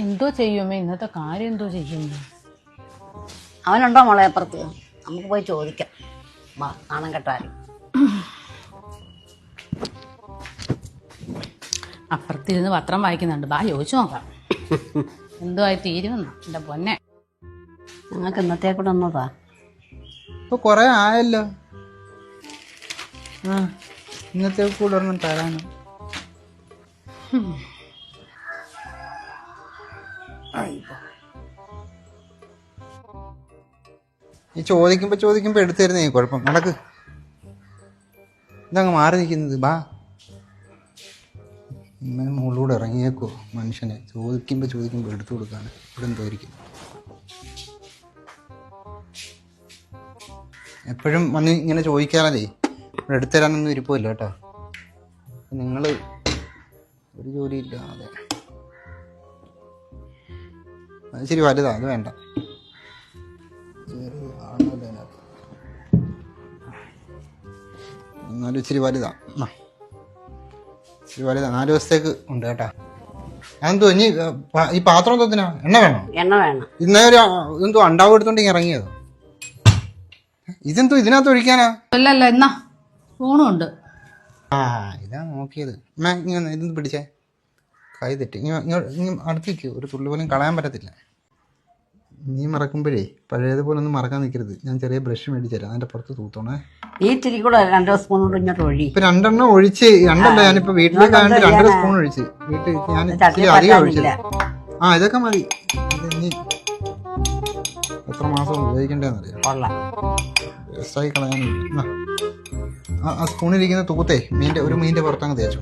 എന്തോ ചെയ്യുമേ, ഇന്നത്തെ കാര്യം എന്തോ ചെയ്യുന്നു? അവനുണ്ടോ മോളെ അപ്പുറത്ത്? നമുക്ക് പോയി ചോദിക്കാം. വാ, നാണം കെട്ടാരും. അപ്പുറത്തിരുന്ന് പത്രം വായിക്കുന്നുണ്ട്, ബാ ചോദിച്ചു നോക്കാം. എന്തോ ആയി തീരുമെന്ന് എൻ്റെ പൊന്നെ. ഞങ്ങൾക്ക് ഇന്നത്തെ കൂടെ ഒന്നതാ. ഇപ്പൊ കൊറേ ആയല്ലോ. ഇന്നത്തെ കൂടെ ഒന്നും തരാനോ? ഈ ചോദിക്കുമ്പോ എടുത്തു തരുന്നേ കുഴപ്പം. നടക്ക്, ഇതങ്ങ് മാറി നിൽക്കുന്നത്. ബാ, ഇങ്ങനെ മുകളിലൂടെ ഇറങ്ങിയേക്കോ മനുഷ്യനെ. ചോദിക്കുമ്പോ എടുത്തു കൊടുക്കാണ്. ഇവിടെ എന്തോ ഇരിക്കുന്നു. എപ്പോഴും വന്ന് ഇങ്ങനെ ചോദിക്കാറല്ലേ, ഇവിടെ എടുത്തു തരാനൊന്നും ഇരിപ്പില്ല കേട്ടോ. നിങ്ങൾ ഒരു ജോലിയില്ല. അതെ, അത് ശരി, വലുതാ, അത് വേണ്ട. എന്നാലും ഇച്ചിരി വലുതാ. ഇച്ചിരി വലുതാ, 4 ദിവസത്തേക്ക് ഉണ്ട് കേട്ടാ. അതെന്തോ ഇനി ഈ പാത്രം തൊത്തിനാ എണ്ണ വേണോ? എണ്ണ വേണം. ഇന്നേ ഒരു ഇതെന്തോ അണ്ടാവ് എടുത്തോണ്ട് ഇറങ്ങിയതോ? ഇതെന്തോ ഇതിനകത്ത് ഒഴിക്കാനാ? അല്ലല്ല, എന്നാ ഫോണും ഉണ്ട്. ഇതാ നോക്കിയത്. ഇങ്ങനെ ഇതൊന്ന് പിടിച്ചേ, കൈ തെറ്റി. ഇങ്ങനെ അടുത്തേക്ക് ഒരു തുള്ളി പോലും കളയാൻ പറ്റത്തില്ല. നീ മറക്കുമ്പോഴേ പഴയതുപോലെ ഒന്നും മറക്കാൻ നിൽക്കരുത്. ഞാൻ ചെറിയ ബ്രഷ് മേടിച്ചു തരാം, അതിന്റെ പുറത്ത് തൂത്തോണേ. ഈ ഇത്തിരി കൂടെ 2 സ്പൂൺ കൊണ്ട് ഇങ്ങോട്ട് ഒഴി. ഇപ്പൊ 2 ഒഴിച്ച്, 2 ഞാനിപ്പോ വീട്ടിലേക്കാണ്ട് 2 സ്പൂൺ ഒഴിച്ച്. വീട്ടിൽ ഞാൻ ഇച്ചിരി അധികം ഒഴിച്ചില്ല. ഇതൊക്കെ മതി. ഇനി എത്ര മാസം ഉപയോഗിക്കണ്ടേന്നറിയാം. വേസ്റ്റായി കളയാനില്ല. ആ സ്പൂണിലിരിക്കുന്ന തൂത്തേ ഒരു മീനിന്റെ പുറത്തങ്ങ് തേച്ചു.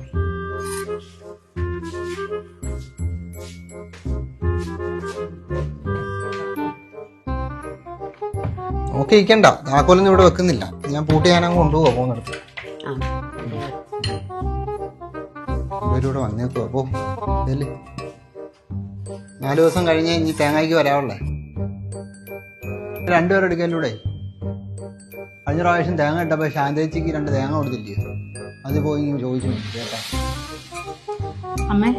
നോക്കി ഇരിക്കണ്ട, താക്കോലൊന്നും ഇവിടെ വെക്കുന്നില്ല. ഞാൻ പൂട്ടി ഞാനങ്ങ് കൊണ്ടുപോവാ പോകുന്നിടത്ത്. ഇവരിവിടെ വന്നേക്കോ. അപ്പോ 4 ദിവസം കഴിഞ്ഞ് ഇനി തേങ്ങയ്ക്ക് വരാവുള്ളേ. 2 പേർ എടുക്കലൂടെ. കഴിഞ്ഞ പ്രാവശ്യം തേങ്ങ ഇട്ടപ്പോ ശാന്തേച്ചിക്ക് 2 തേങ്ങ കൊടുത്തില്ലേ, അത് പോയി ചോദിച്ചു കേട്ടാ. അമ്മേ,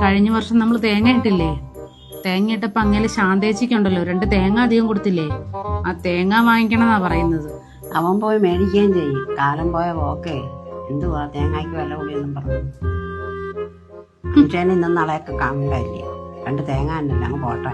കഴിഞ്ഞ വർഷം നമ്മൾ തേങ്ങ ഇട്ടില്ലേ? തേങ്ങ ഇട്ടപ്പോ അങ്ങനെ ശാന്തേച്ചിക്കുണ്ടല്ലോ 2 തേങ്ങ അധികം കൊടുത്തില്ലേ? ആ തേങ്ങ വാങ്ങിക്കണമെന്നാ പറയുന്നത്. അവൻ പോയി മേടിക്കുകയും ചെയ്യും. കാലം പോയ പോക്കേ. എന്തുവാ തേങ്ങയ്ക്ക് വില കൂടിയെന്നും പറഞ്ഞു. മനുഷ്യന് ഇന്നും നാളെയൊക്കെ കാണില്ലേ. 2 തേങ്ങ തന്നെയല്ല, അങ്ങ് പോട്ടെ.